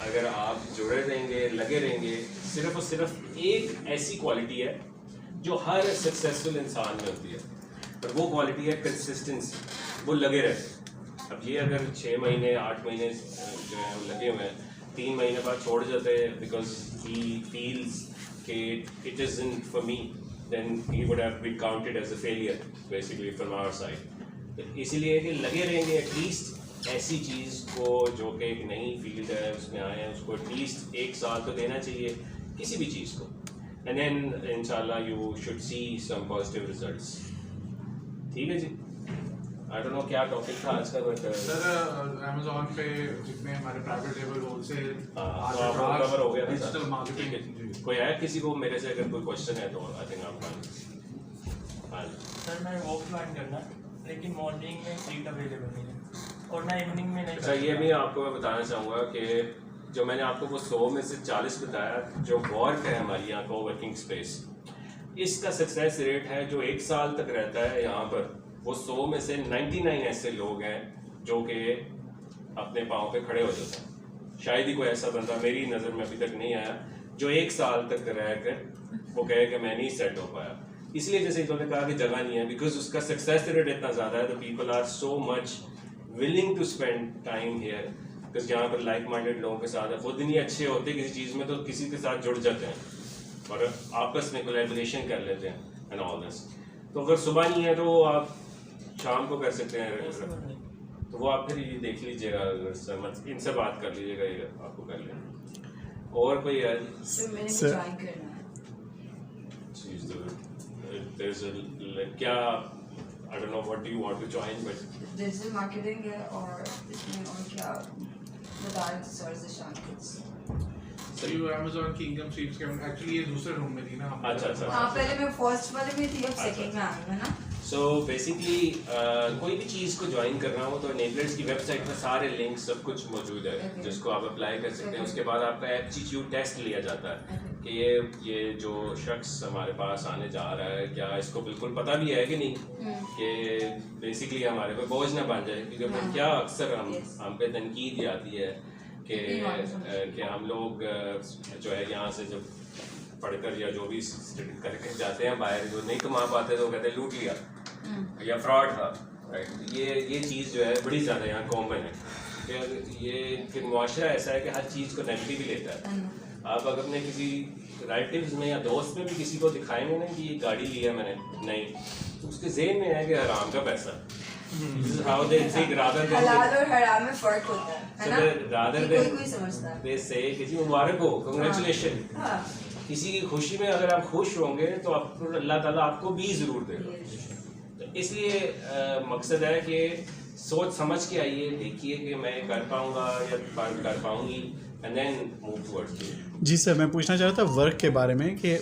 अगर आप जुड़े रहेंगे, लगे रहेंगे, सिर्फ और सिर्फ एक ऐसी क्वालिटी है जो हर सक्सेसफुल इंसान में होती है, और वो क्वालिटी है कंसिस्टेंसी। वो लगे रहते। अब ये अगर 6 महीने 8 महीने जो है वो लगे हुए हैं, 3 महीने बाद छोड़ जाते हैं बिकॉज ही फील्स कि it is in for me, then he would have been counted as a failure basically from our side. तो इसीलिए कि लगे रहेंगे एटलीस्ट ऐसी चीज़ को जो कि एक नई फील्ड है उसमें आए हैं, उसको एटलीस्ट 1 साल तो देना चाहिए किसी भी चीज़ को, एंड देन इंशाल्लाह you should see some positive results. ठीक है जी। आई डोंट नो क्या टॉपिक था आज का, बट सर अमेज़न पे जितने हमारे प्राइवेट लेवल होलसेल कवर हो गया डिजिटल था। मार्केटिंग। कोई है किसी को मेरे से अगर कोई क्वेश्चन है तो आई थिंक आप हाँ सर मैं ऑफलाइन करना है, लेकिन मॉर्निंग में सीट अवेलेबल नहीं है और मैं इवनिंग में नहीं। अच्छा, ये भी आपको मैं बताना चाहूँगा कि जो मैंने आपको वो 100 में से 40 बताया जो वर्क है हमारी यहाँ को वर्किंग स्पेस, इसका सक्सेस रेट है जो 1 साल तक रहता है यहाँ पर, वो 100 में से 99 ऐसे लोग हैं जो कि अपने पाँव पे खड़े हो जाते हैं। शायद ही कोई ऐसा बंदा मेरी नज़र में अभी तक नहीं आया जो 1 साल तक रह कर वो कहे कि मैं नहीं सेट हो पाया। इसलिए जैसे इन्होंने कहा कि जगह नहीं है, बिकॉज उसका सक्सेस रेट इतना ज़्यादा है, तो people are so much willing to spend time here, because यहाँ पर लाइक माइंडेड लोगों के साथ खुद नहीं अच्छे होते किसी चीज़ में तो किसी के साथ जुड़ जाते हैं और आपस में कोलैबोरेशन कर लेते हैं एंड ऑल दिस। तो अगर सुबह नहीं है तो आप शाम को कर सकते हैं, तो वो आप फिर ये देख लीजिएगा, अगर इनसे बात कर लीजिएगा, ये आपको कर लेना। और कोई है चीज़ क्या I don't know what do you want to join, but digital marketing है और इसमें और क्या बता रहे थे sir Zeeshan kids. So you Amazon की इनकम स्ट्रीम्स के एक्चुअली ये दूसरे रूम में थी ना। अच्छा। हाँ पहले मैं फर्स्ट वाले में थी, अब सेकंड में आ गई ना। सो बेसिकली कोई भी चीज़ को ज्वाइन कर रहा हूँ तो एनेबलर्स की वेबसाइट में सारे लिंक सब कुछ मौजूद है, जिसको आप अप्लाई कर सकते हैं। उसके बाद आपका एप्टीट्यूड टेस्ट लिया जाता है कि ये जो शख्स हमारे पास आने जा रहा है क्या इसको बिल्कुल पता भी है कि नहीं, कि बेसिकली हमारे पे बोझ ना बन जाए, क्योंकि क्या अक्सर हम पे तनकीद आती है कि हम लोग जो है यहाँ से जब पढ़कर या जो भी करके जाते हैं बाहर, जो नहीं कमा पाते तो कहते हैं लूट लिया या फ्रॉड था, राइट। ये चीज़ जो है बड़ी ज़्यादा यहाँ कॉमन है कि ये फिर मुआशरा ऐसा है कि हर चीज़ को नेगेटिव ही लेता है। आप अगर अपने किसी रिलेटिव्स में या दोस्त में भी किसी को दिखाएंगे ना कि ये गाड़ी लिया मैंने, नहीं, तो उसके ज़हन में है कि हराम का पैसा। This is how they think rather than हलाल और हराम में फर्क होता है ना, rather कोई than कोई समझता है। they say कि जी मुबारक हो, congratulation। हाँ किसी की खुशी में अगर आप खुश होंगे तो आपको अल्लाह ताला आपको भी ज़रूर देगा। तो इसलिए मकसद है कि सोच समझ के आइए, देखिए कि मैं कर पाऊंगा या कर पाऊंगी, एंड देन मूव टुवर्ड्स। जी सर, मैं पूछना चाह रहा था वर्क के बारे में कि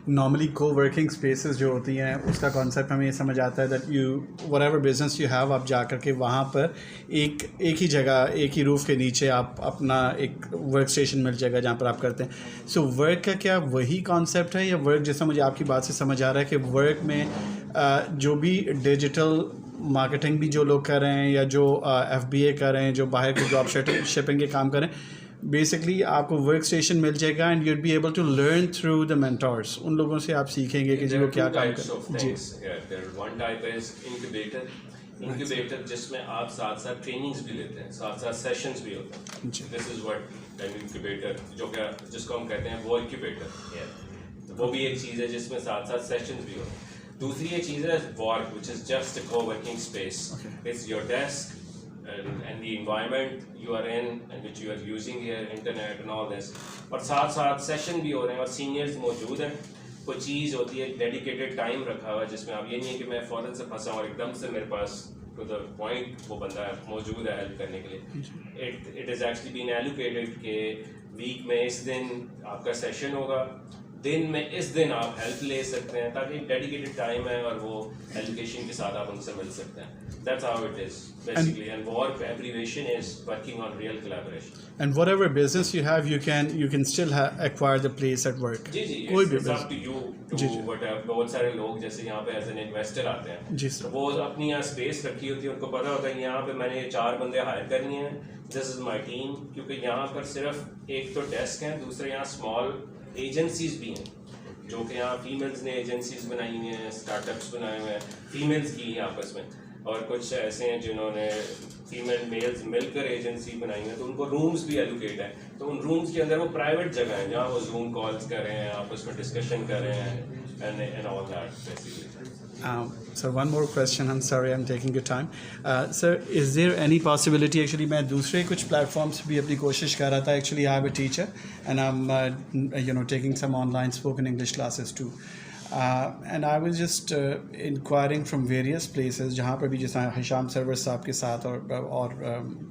नॉर्मली को वर्किंग स्पेसेस जो होती हैं उसका कॉन्सेप्ट हमें ये समझ आता है that you whatever business you have, आप जा कर के वहाँ पर एक ही जगह एक ही रूफ़ के नीचे आप अपना एक वर्क स्टेशन मिल जाएगा जहाँ पर आप करते हैं। सो वर्क का क्या वही कॉन्सेप्ट है, या वर्क जैसा मुझे आपकी बात से समझ आ रहा है कि वर्क में जो भी डिजिटल मार्केटिंग भी जो लोग कर रहे हैं या जो FBA कर रहे हैं, जो बाहर के ड्रॉप शिपिंग के काम करें, बेसिकली आपको वर्क स्टेशन मिल जाएगा and you'd be able to learn through the mentors. उन लोगों से आप सीखेंगे कि जी वो क्या काम करें। जी, वन टाइप इज इंक्यूबेटर जिसमें आप साथ साथ ट्रेनिंग्स भी लेते हैं, साथ साथ सेशंस भी होते हैं। This is what an incubator, जो क्या जिसको हम कहते हैं वो इंक्यूबेटर, वो भी एक चीज़ है जिसमें साथ साथ सेशंस भी होते हैं। दूसरी ये चीज़ है work, which is just a co-working space. It's your desk and the environment you are in and which you are using here, internet and all this. और साथ साथ सेशन भी हो रहे हैं और सीनियर्स मौजूद हैं। कोई चीज़ होती है, डेडिकेटेड टाइम रखा हुआ है जिसमें आप ये नहीं है कि मैं फ़ौरन से फंसा और एकदम से मेरे पास टू द पॉइंट वो बंदा मौजूद है हेल्प करने के लिए। It is actually been allocated कि वीक में इस दिन आपका सेशन होगा, दिन में इस दिन आप हेल्प ले सकते हैं, ताकि डेडिकेटेड टाइम है और वो एजुकेशन के साथ आप उनसे मिल सकते हैं. That's how it is basically, and WARC abbreviation is working on real collaboration. And whatever business you have, you can still acquire the place at work. जी कोई भी it's up to you to whatever. बहुत सारे लोग जैसे यहाँ पे as an investor आते हैं, जी सर. तो वो अपनी यहाँ स्पेस रखी होती है, उनको पता होता है यहाँ पे मैंने 4 बंदे हायर करनी है, दिस इज माई टीम, क्योंकि यहाँ पर सिर्फ एक तो डेस्क है, दूसरे यहाँ स्मॉल एजेंसीज भी हैं, जो कि यहाँ फीमेल्स ने एजेंसीज बनाई हुई हैं, स्टार्टअप्स बनाए हुए हैं फीमेल्स की आपस में, और कुछ ऐसे हैं जिन्होंने फीमेल मेल्स मिलकर एजेंसी बनाई है, तो उनको रूम्स भी एलोकेट है, तो उन रूम्स के अंदर वो प्राइवेट जगह है जहाँ वो जूम कॉल्स कर रहे हैं, आपस में डिस्कशन कर रहे हैं, and all that basically. So one more question. I'm sorry, I'm taking your time. Sir, is there any possibility? Actually, मैं दूसरे कुछ platforms भी अपनी कोशिश कर रहा था. Actually, I have a teacher, and I'm taking some online spoken English classes too. And I was just inquiring from various places, जहाँ पर भी जैसा हिशाम सरवर साहब के साथ और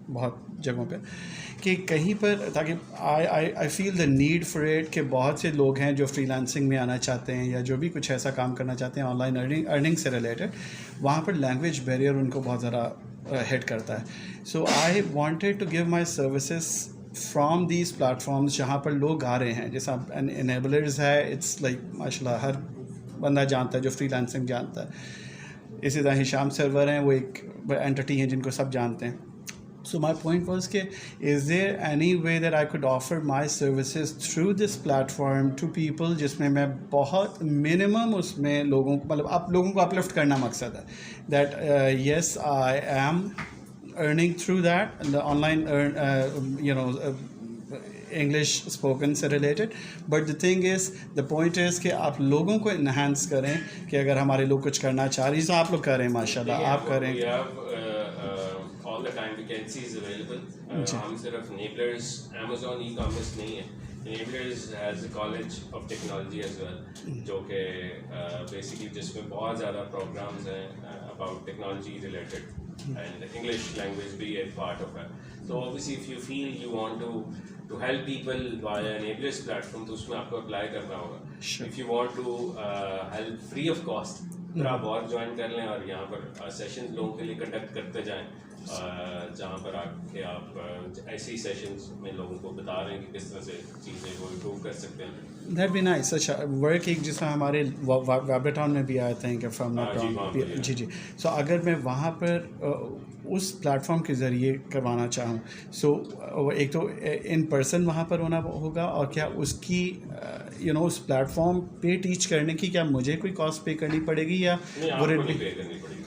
बहुत जगहों पे, कि कहीं पर, ताकि I feel the need for it कि बहुत से लोग हैं जो फ्रीलांसिंग में आना चाहते हैं या जो भी कुछ ऐसा काम करना चाहते हैं ऑनलाइन अर्निंग से रिलेटेड, वहाँ पर लैंग्वेज बैरियर उनको बहुत ज़्यादा हिट करता है. So I wanted to give my services from these platforms जहाँ पर लोग आ रहे हैं, जैसा एनेबलर्स है, इट्स लाइक माशाल्लाह हर बंदा जानता है जो फ्रीलांसिंग जानता है. इसी तरह हिशाम सर्वर हैं, वो एक एंटिटी हैं जिनको सब जानते हैं. So my point was कि is there any way that I could offer my services through this platform to people जिसमें मैं बहुत minimum उसमें लोगों को, मतलब आप लोगों को uplift करना मकसद है, that yes I am earning through that the online English spoken से related, but the thing is the point is कि आप लोगों को enhance करें कि अगर हमारे लोग कुछ करना चाह रहे हैं, तो आप लोग करें माशाल्लाह, आप करें. all the time vacancies available. हम सिर्फ enablers Amazon e-commerce नहीं है, enablers has a college of technology as well, जो कि basically जिसमें बहुत ज़्यादा programs हैं about technology related, and English language be a part of it. So obviously if you feel you want to help people via enablers platform, तो उसमें आपको apply करना होगा. If you want to help free of cost, फिर आप और join कर लें और यहाँ पर सेशंस लोगों के लिए कंडक्ट करते जाएं, जहाँ पर आके आप ऐसी सेशंस में लोगों को बता रहे हैं कि किस तरह से चीज़ें को इम्प्रूव कर सकते हैं. That'd be nice. अच्छा, वर्क एक जिसका हमारे वाबटाउन में भी आया था कि फ्रॉम नॉट जी. सो अगर मैं वहाँ पर उस प्लेटफॉर्म के ज़रिए करवाना चाहूँ, सो एक तो इन पर्सन वहाँ पर होना होगा, और क्या उसकी उस प्लेटफॉर्म पे टीच करने की क्या मुझे कोई कॉस्ट पे करनी पड़ेगी या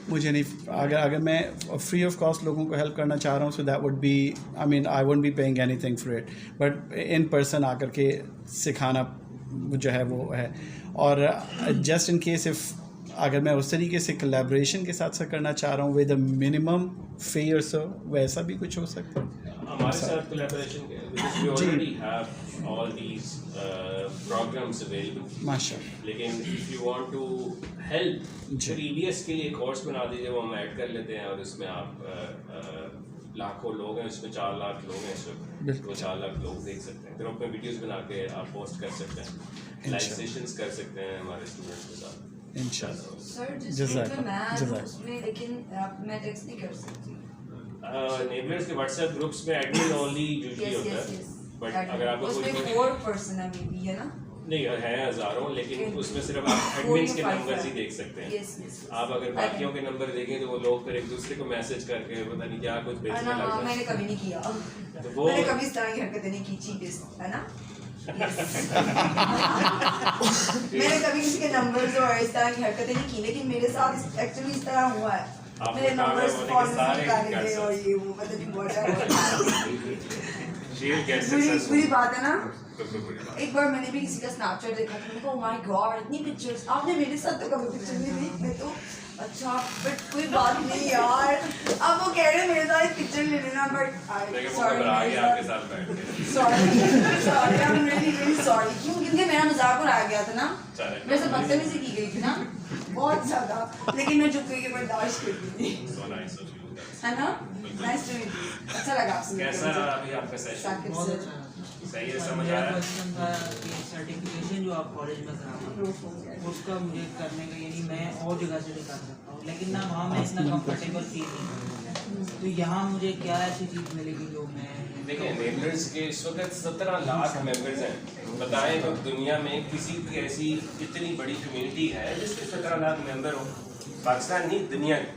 मुझे नहीं? अगर मैं फ्री ऑफ कॉस्ट लोगों को हेल्प करना चाह रहा हूँ, so that would be, I mean I won't be paying anything for it, but in person आकर के सिखाना जो है वो है. और जस्ट इन केस इफ़ अगर मैं उस तरीके से कोलैबोरेशन के साथ करना चाह रहा हूँ विद अ मिनिमम फी और सो, वैसा भी कुछ हो सकता है हमारे साथ कोलैबोरेशन के, because we already have all these programs available. माशाल्लाह. लेकिन if you want to help, फिर EBS के लिए कोर्स बना दीजिए, वो हम ऐड कर लेते हैं, और इसमें आप लाखों लोग हैं, इसमें 4 लाख लोग हैं इस वक्त, वो 4 लाख लोग देख सकते हैं, फिर अपने वीडियोस बना के आप पोस्ट कर सकते हैं, लाइव सेशंस कर सकते हैं हमारे स्टूडेंट्स के साथ इंशाल्लाह. सर जिसमें मैं उसमें, लेकिन मैं टेक्स्ट नहीं कर सकती. नेबर्स के व्हाट्सएप ग्रुप्स में एडमिन ओनली यूजुअली होता है, बट अगर आपको उसमें 4 पर्सन है मे बी, है ना? नहीं है हज़ारों, लेकिन उसमें सिर्फ आप एडमिन्स के नंबर ही देख सकते हैं. आप अगर बाकियों के नंबर देखें तो वो लोग फिर एक दूसरे को मैसेज करके पता नहीं क्या कुछ बेचने लग जाते हैं. मैंने कभी नहीं किया, तो वो मैंने कभी इस तरह की हरकतें नहीं की, चीटिस्ट, है ना? मैंने कभी किसी के नंबर्स और इस तरह की हरकतें नहीं की, लेकिन मेरे साथ एक्चुअली इस तरह हुआ है. मेरे नंबर्स फॉर्म निकाले थे और ये वो पता नहीं बहुत बुरी बात है ना. एक बार मैंने भी किसी का स्नैपचैट देखा था, मैंने कहा ओह माय गॉड इतनी पिक्चर्स, आपने मेरे साथ तो कभी पिक्चर नहीं ली. मैं तो अच्छा, बट कोई बात नहीं यार, अब वो कह रहे हैं मेरे साथ पिक्चर ले लेना, but sorry I am really sorry. क्यों? क्योंकि मेरा मजाक उड़ाया गया था ना, मेरे से बदतमीजी की गई थी ना बहुत ज़्यादा, लेकिन मैं चुप करके बर्दाश्त करती थी, है ना? Nice to meet you. अच्छा लगा आपसे मिलकर कैसा मुझे। रहा अभी आपका सेशन? साकिब बहुत सर अच्छा है। सही है, और समझ मेरा आया? क्वेश्चन था कि सर्टिफिकेशन जो आप कॉलेज में करा उसका मुझे करने का, यानी मैं और जगह से भी कर सकता हूँ, लेकिन ना वहाँ मैं इतना कंफर्टेबल फील नहीं करता, तो यहाँ मुझे क्या ऐसी चीज़ मिलेगी जो मैं देखिए मेंबर्स के इस वक्त 17 लाख मेंबर्स हैं। बताएं तो दुनिया में किसी की ऐसी इतनी बड़ी कम्युनिटी है जिसके 17 लाख मेंबर हो? पाकिस्तान नहीं, दुनिया में।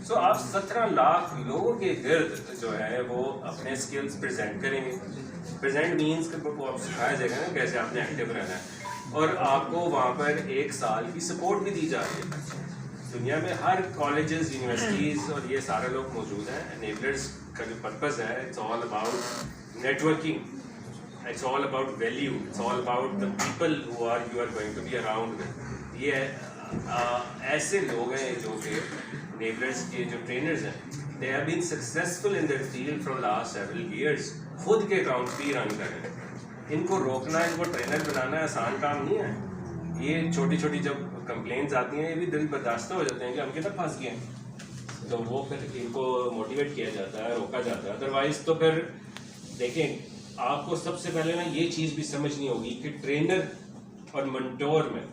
सो आप 17 लाख लोगों के गिर्द जो है वो अपने स्किल्स प्रेजेंट करेंगे। प्रेजेंट मीन्स कि वो आप सिखाया जाएगा ना कैसे आपने एक्टिव रहना है, और आपको वहाँ पर 1 साल की सपोर्ट भी दी जा रही है। दुनिया में हर कॉलेजेस, यूनिवर्सिटीज़ और ये सारे लोग मौजूद हैं। एनेबलर्स का जो पर्पज़ है, it's all about networking, it's all about value, it's all about the people who are you are going to be around with. ये ऐसे लोग हैं जो कि एनेबलर्स के जो ट्रेनर्स हैं, they have been successful in their field from last several years. खुद के अकाउंट्स भी रन कर रहे हैं। इनको रोकना, इनको ट्रेनर बनाना आसान काम नहीं है। ये छोटी छोटी जब कंप्लेंट्स आती हैं, ये भी दिल बर्दाश्त हो जाते हैं कि हम कितना फंस गए हैं, तो वो फिर इनको मोटिवेट किया जाता है, रोका जाता है। अदरवाइज तो फिर देखें, आपको सबसे पहले ना ये चीज़ भी समझनी होगी कि ट्रेनर और मेंटोर में,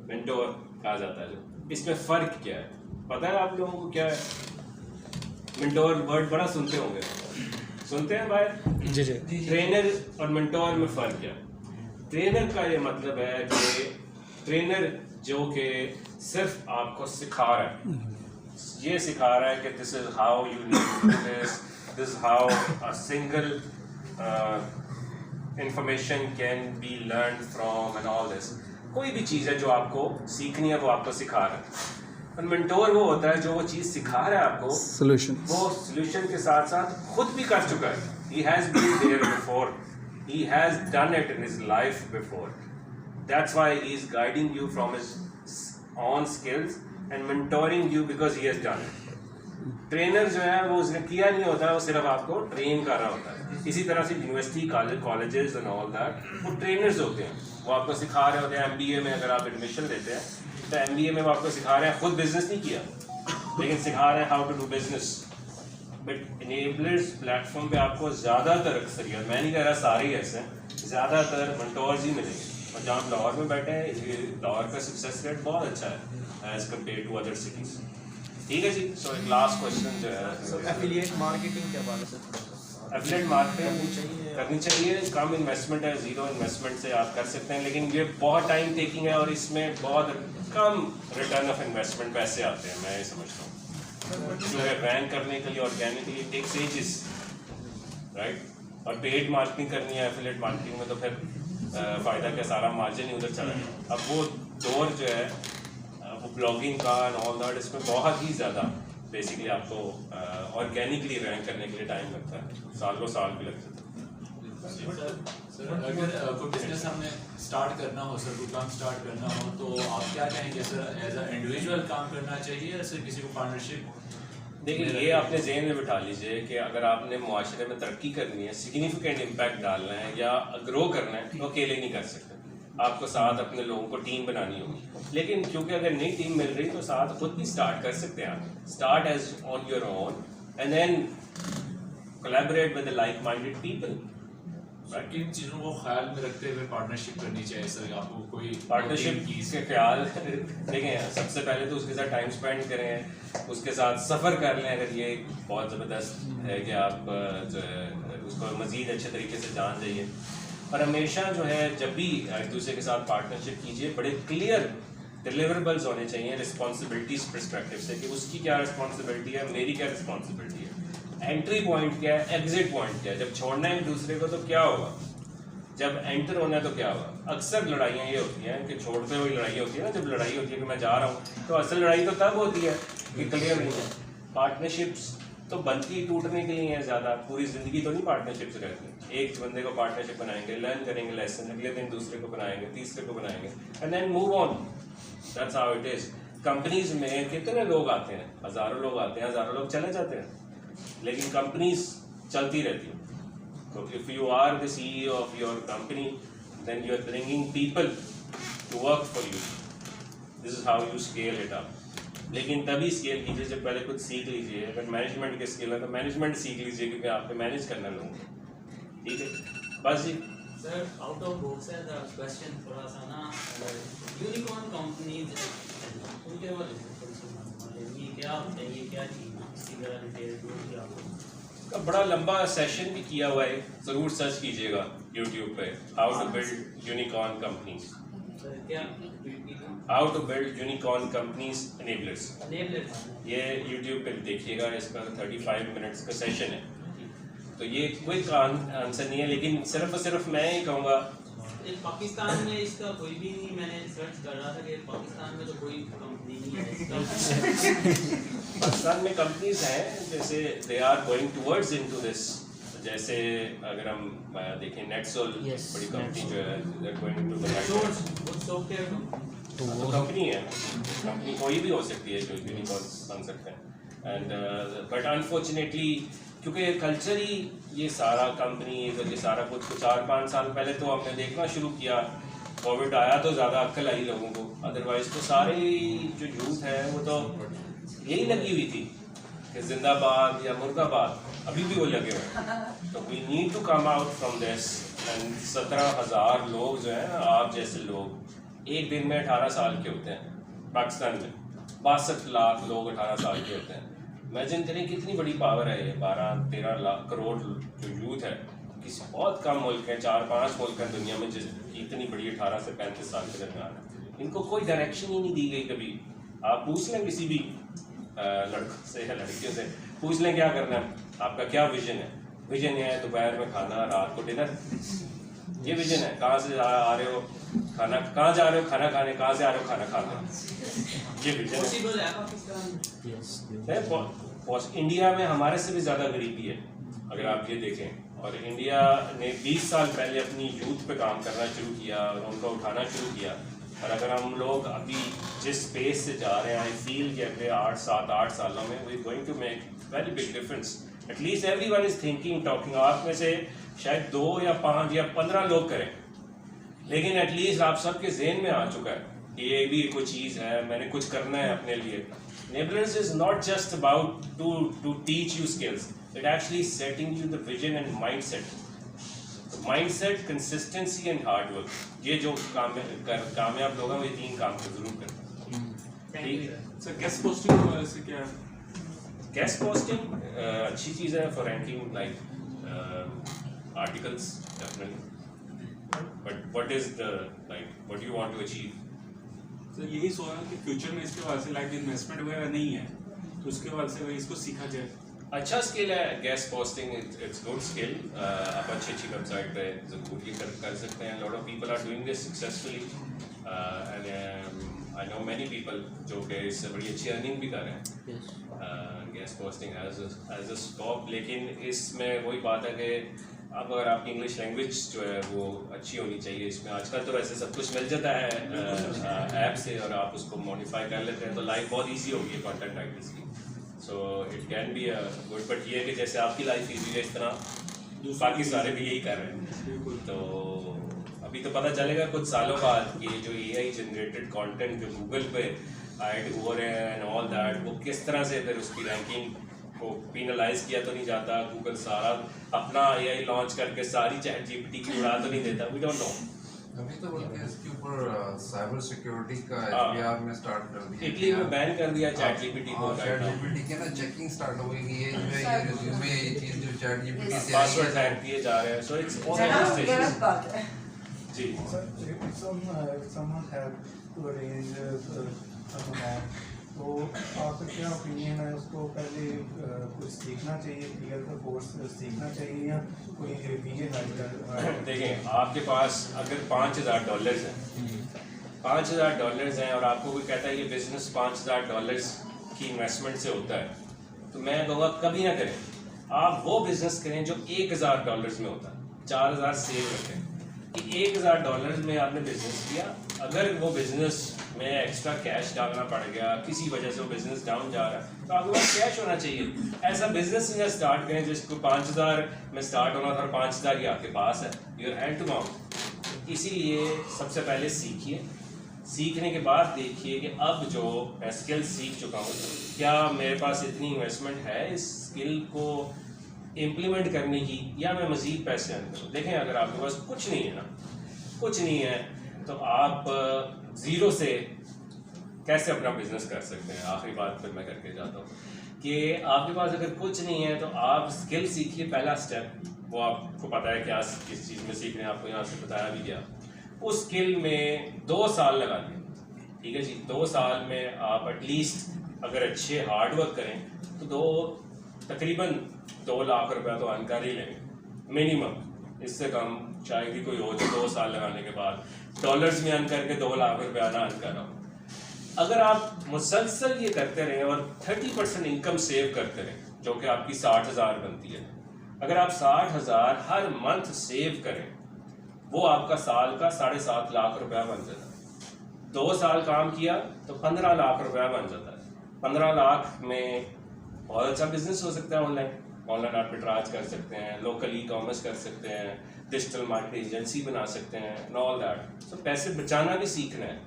मेंटोर कहा जाता है जो, इसमें फ़र्क क्या है? पता है आप लोगों को क्या है? मेंटोर वर्ड बड़ा सुनते होंगे, सुनते हैं भाई? जी जी ट्रेनर और मेंटोर में फ़र्क क्या है? ट्रेनर का ये मतलब है कि ट्रेनर जो कि सिर्फ आपको सिखा रहा है, ये सिखा रहा है कि this is how you need to do this is how a single information can be learn from and all this. कोई भी चीज़ है जो आपको सीखनी है वो आपको सिखा रहा है। और मेंटोर वो होता है जो वो चीज़ सिखा रहा है आपको, सोल्यूशन, वो सोल्यूशन के साथ साथ खुद भी कर चुका है। He has been there before. He has done it in his life before. That's why he is guiding you from his own skills and mentoring you because he has done it. Trainer जो है वो उसने किया नहीं होता, वो सिर्फ आपको ट्रेन कर रहा होता है। इसी तरह से university, colleges and all that, वो ट्रेनर्स होते हैं, वो आपको सिखा रहे होते हैं। MBA में अगर आप एडमिशन लेते हैं तो MBA में वो आपको सिखा रहे हैं, खुद बिजनेस नहीं किया लेकिन सिखा रहे हैं how to do business. But enablers platform पे आपको ज़्यादातर अक्सरियत, मैं नहीं कह रहा सारे ही ऐसे हैं, ज़्यादातर मेंटोर्स ही मिलेंगे। और जहाँ आप लाहौर में बैठे हैं, लाहौर का सक्सेस रेट बहुत अच्छा है as compared to other cities. ठीक है जी। सो एक लास्ट क्वेश्चन जो है, एफिलिएट मार्केटिंग के हवाले से एफिलिएट मार्केटिंग करनी चाहिए। कम इन्वेस्टमेंट है, ज़ीरो इन्वेस्टमेंट से आप कर सकते हैं, लेकिन ये बहुत टाइम टेकिंग है और इसमें बहुत कम रिटर्न ऑफ इन्वेस्टमेंट पैसे आते हैं, मैं ये समझता हूँ। जो है रैंक करने के लिए ऑर्गेनिकली टेक्स एजेस, राइट? और पेड मार्केटिंग करनी है एफिलिएट मार्केटिंग में तो फिर फ़ायदा क्या, सारा मार्जिन ही उधर चला जाए। अब वो दौर जो है वो ब्लॉगिंग का एंड ऑल दैट, इसमें बहुत ही ज़्यादा बेसिकली आपको ऑर्गेनिकली रैंक करने के लिए टाइम लगता है, सालों साल भी लगता है। सर अगर कोई बिजनेस हमने स्टार्ट करना हो, सर कोई काम स्टार्ट करना हो, तो आप क्या कहेंगे सर? एज अ इंडिविजुअल काम करना चाहिए या सर किसी को पार्टनरशिप? देखिए, ये आपने जहन में बिठा लीजिए कि अगर आपने मुआशरे में तरक्की करनी है, सिग्निफिकेंट इम्पैक्ट डालना है या ग्रो करना है, तो अकेले नहीं कर सकते। आपको साथ अपने लोगों को टीम बनानी होगी। लेकिन क्योंकि अगर नई टीम मिल रही तो साथ खुद भी स्टार्ट कर सकते हैं आप। Start as on your own and then collaborate with like minded people. किन चीज़ों को ख्याल में रखते हुए पार्टनरशिप करनी चाहिए सर? आपको कोई पार्टनरशिप के ख्याल देखें, सबसे पहले तो उसके साथ टाइम स्पेंड करें, उसके साथ सफ़र कर लें। अगर ये बहुत ज़बरदस्त है कि आप जो है उसको मज़ीद अच्छे तरीके से जान जाइए। और हमेशा जो है जब भी एक दूसरे के साथ पार्टनरशिप कीजिए, बड़े क्लियर डिलीवरेबल्स होने चाहिए रिस्पॉन्सिबिलिटीज़ परस्पेक्टिव से कि उसकी क्या रिस्पॉन्सिबिलिटी है, मेरी क्या रिस्पॉन्सिबिलिटी है, एंट्री पॉइंट क्या है, एग्जिट पॉइंट क्या है। जब छोड़ना है एक दूसरे को तो क्या होगा, जब एंटर होना है तो क्या होगा। अक्सर लड़ाइयाँ ये होती हैं कि छोड़ते हुए लड़ाई होती है ना, जब लड़ाई होती है कि मैं जा रहा हूँ, तो असल लड़ाई तो तब होती है कि क्लियर नहीं है। पार्टनरशिप्स तो बनती ही टूटने के लिए है ज़्यादा, पूरी ज़िंदगी तो नहीं पार्टनरशिप्स रहती। एक बंदे को पार्टनरशिप बनाएंगे, लर्न करेंगे लेसन, अगले दिन दूसरे को बनाएंगे, तीसरे को बनाएंगे and then move on. That's how it is. Companies में कितने लोग आते हैं, हज़ारों लोग आते हैं, हज़ारों लोग चले जाते हैं, लेकिन कंपनीज चलती रहती हैं। तो if you are the CEO of your company, then you are bringing people to work for you. This is how you scale it up. लेकिन तभी स्केल कीजिए जब पहले कुछ सीख लीजिए। अगर मैनेजमेंट के स्किल है तो मैनेजमेंट सीख लीजिए, क्योंकि आपको मैनेज करना लोगों को। ठीक है, बस जी। सर आउट ऑफ बुक्स है द क्वेश्चन थोड़ा सा ना, यूनिकॉर्न कंपनीज उनके बारे में थोड़ी सी मालूम है, ये क्या होता है, ये क्या चीज़ है, इसी तरह डिटेल जो आपको का बड़ा लंबा सेशन भी किया हुआ है, ज़रूर सर्च कीजिएगा यूट्यूब पे, how to build unicorn companies, क्या how to build unicorn companies enablers. Enablers ये यूट्यूब पे देखिएगा, इसका 35 मिनट्स का सेशन है। तो ये कोई आंसर नहीं है, लेकिन सिर्फ और सिर्फ मैं ही कहूँगा, पाकिस्तान में इसका कोई भी नहीं, मैंने रिसर्च कर रहा था कि पाकिस्तान में तो कोई कंपनी नहीं है इसका। पाकिस्तान में कंपनीज हैं, जैसे they are going towards into this. जैसे अगर हम देखें नेटसोल, बड़ी कंपनी जो है, they are going into the software तो कंपनी है, कंपनी कोई भी हो सकती है जो यूनिकॉर्न बन सकते हैं। एंड बट अनफॉर्चुनेटली क्योंकि कल्चर ही ये सारा कंपनी और ये सारा कुछ 4-5 साल पहले तो हमने देखना शुरू किया, कोविड आया तो ज़्यादा अक्ल आई लोगों को, अदरवाइज तो सारे जो यूथ है वो तो यही लगी हुई थी कि जिंदाबाद या मुर्दाबाद, अभी भी वो लगे हुए हैं। तो we need to come out from this. And 17,000 लोग जो हैं, आप जैसे लोग एक दिन में 18 साल के होते हैं पाकिस्तान में, 62 लाख लोग 18 साल के होते हैं। इमेजिन करें कितनी बड़ी पावर है ये, 12-13 लाख करोड़ जो यूथ है, किसी बहुत कम मुल्क हैं, 4-5 मुल्क हैं दुनिया में जिसकी इतनी बड़ी 18 से 35 साल के दरमियान है। इनको कोई डायरेक्शन ही नहीं दी गई कभी। आप पूछ लें किसी भी लड़कों से या लड़कियों से, पूछ लें क्या करना है, आपका क्या विजन है। विजन ये है दोपहर में खाना, रात को डिनर, ये विजन है। कहाँ से आ रहे हो खाना, कहाँ जा रहे हो खाना खाने, कहाँ से आ रहे हो खाना खाने, ये विजन पॉसिबल है पाकिस्तान है। इंडिया में हमारे से भी ज़्यादा गरीबी है अगर आप ये देखें, और इंडिया ने 20 साल पहले अपनी यूथ पे काम करना शुरू किया और उनको उठाना शुरू किया। और अगर हम लोग अभी जिस स्पेस से जा रहे हैं, आई फील कि अगले 8 सालों में we going to make very big difference. At least everyone is thinking, talking. आप में से शायद 2 या 5 या 15 लोग करें, लेकिन एटलीस्ट आप सबके जहन में आ चुका है कि ये भी कोई चीज़ है, मैंने कुछ करना है अपने लिए। Enablers is not just about to teach you skills. It actually is setting you the vision and mindset. So mindset, consistency and hard work. ये जो कामयाब लोग हैं वो ये 3 काम को जरूर करते हैं। ठीक। सर गेस्ट पोस्टिंग के बारे से क्या है? गेस्ट पोस्टिंग अच्छी चीज़ है for ranking like articles definitely. But what is the like what you want to achieve? तो यही सोच रहा हूँ कि फ्यूचर में इसके बाद से लाइक इन्वेस्टमेंट वगैरह नहीं है, तो उसके बाद से इसको सीखा जाए। अच्छा स्किल है guest posting, it's good skill. आप अच्छी वेबसाइट पे जरूर ये कर सकते हैं। Lot of people are doing this successfully and I know many people जो कि इससे बड़ी अच्छी अर्निंग भी कर रहे हैं guest posting as a scope. लेकिन इसमें वही बात है कि अब अगर आपकी इंग्लिश लैंग्वेज जो है वो अच्छी होनी चाहिए। इसमें आजकल तो वैसे सब कुछ मिल जाता है ऐप से, और आप उसको मॉडिफाई कर लेते हैं तो लाइफ बहुत इजी होगी है कंटेंट राइटर्स की। So it can be a good, but ये है कि जैसे आपकी लाइफ इजी है इस तरह बाकी सारे भी यही कर रहे हैं। तो अभी तो पता चलेगा कुछ सालों बाद कि जो AI जनरेटेड कंटेंट जो गूगल पे ऐड हो रहे हैं एंड ऑल दैट, वो किस तरह से फिर उसकी रैंकिंग को पिनलाइज किया तो नहीं जाता। गूगल सारा अपना AI लॉन्च करके सारी ChatGPT की उड़ा तो नहीं देता, वी डोंट नो। अभी तो बल्कि इसके ऊपर साइबर सिक्योरिटी का HBR में स्टार्ट कर दिया, इटली में बैन कर दिया ChatGPT को। ChatGPT के ना चेकिंग स्टार्ट हो गई कि ये जो है ये रिज्यूमे ये चीज जो ChatGPT से आई पासवर्ड हैक किए जा रहे हैं। सो इट्स गलत बात है जी। someone have to arrange some तो आपका क्या ओपिनियन है, उसको पहले कुछ सीखना चाहिए, क्लियर का कोर्स सीखना चाहिए या कोई VA? देखें, आपके पास अगर $5,000 हैं, $5,000 हैं और आपको कोई कहता है ये बिजनेस $5,000 की इन्वेस्टमेंट से होता है, तो मैं कहूँगा कभी ना करें। आप वो बिजनेस करें जो $1,000 में होता है। 4,000 सेव रखें कि $1,000 में आपने बिजनेस किया। अगर वो बिजनेस में एक्स्ट्रा कैश डालना पड़ गया, किसी वजह से वो बिजनेस डाउन जा रहा है, तो आपके पास कैश होना चाहिए। ऐसा बिजनेस नहीं स्टार्ट करें जिसको 5,000 में स्टार्ट होना था और 5,000 ही आपके पास है, यूर हैंड टू माउथ। इसीलिए सबसे पहले सीखिए, सीखने के बाद देखिए कि अब जो मैं स्किल सीख चुका हूँ, क्या मेरे पास इतनी इन्वेस्टमेंट है इस स्किल को इम्प्लीमेंट करने की, या मैं मज़ीद पैसे अर्न करूँ। देखें, अगर आपके पास कुछ नहीं है ना, कुछ नहीं है, तो आप ज़ीरो से कैसे अपना बिजनेस कर सकते हैं। आखिरी बात फिर मैं करके जाता हूँ कि आपके पास अगर कुछ नहीं है तो आप स्किल सीखिए। पहला स्टेप वो आपको पता है क्या किस चीज़ में सीखने, आपको यहाँ से बताया भी गया। उस स्किल में 2 साल लगा दिए, ठीक है जी। 2 साल में आप एटलीस्ट अगर अच्छे हार्ड वर्क करें तो तकरीबन 2 लाख रुपया तो अर्न कर ही लेंगे मिनिमम। इससे कम चाहे कि कोई हो तो 2 साल लगाने के बाद डॉलर्स में अर्न करके 2 लाख रुपया ना अर्न कर रहा हूँ। अगर आप मुसलसल ये करते रहें और 30% इनकम सेव करते रहें, जो कि आपकी 60,000 बनती है, अगर आप 60,000 हर मंथ सेव करें, वो आपका साल का 7.5 लाख रुपया बन जाता है। 2 साल काम किया तो 15 लाख रुपया बन जाता है। 15 लाख में बहुत अच्छा बिजनेस हो सकता है। ऑनलाइन आर्बिट्राज कर सकते हैं, लोकल ई कॉमर्स कर सकते हैं, डिजिटल मार्केटिंग एजेंसी बना सकते हैं, एंड ऑल दैट। तो पैसे बचाना भी सीखना है।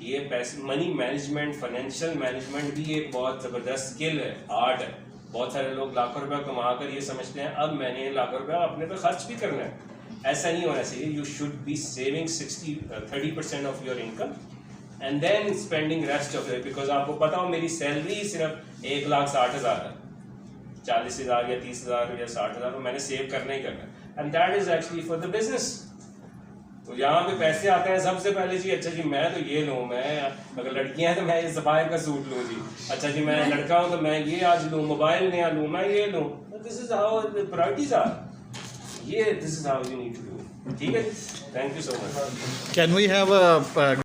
ये पैसे, मनी मैनेजमेंट, फाइनेंशियल मैनेजमेंट भी एक बहुत ज़बरदस्त स्किल है, आर्ट है। बहुत सारे लोग लाखों रुपया कमा कर ये समझते हैं अब मैंने लाखों रुपया अपने पे खर्च भी करना है। ऐसा नहीं होना चाहिए। You should be saving 30% of your income and then spending rest of it. Because आपको पता हो मेरी सैलरी सिर्फ 1,60,000 है, 40,000 या 30,000 या 60,000 मैंने सेव करना ही करना है, and that is actually for the business. तो यहाँ पे पैसे आते हैं सबसे पहले जी, अच्छा जी मैं तो ये लूँ, मैं अगर लड़कियाँ हैं तो मैं ये सफाई का सूट लूँ जी, अच्छा जी मैं लड़का हूँ तो मैं ये आज लूँ, मोबाइल नया लूँ, मैं ये लूँ। This is how the priorities are, this is how you need to do. ठीक है, thank you so much. Can we have a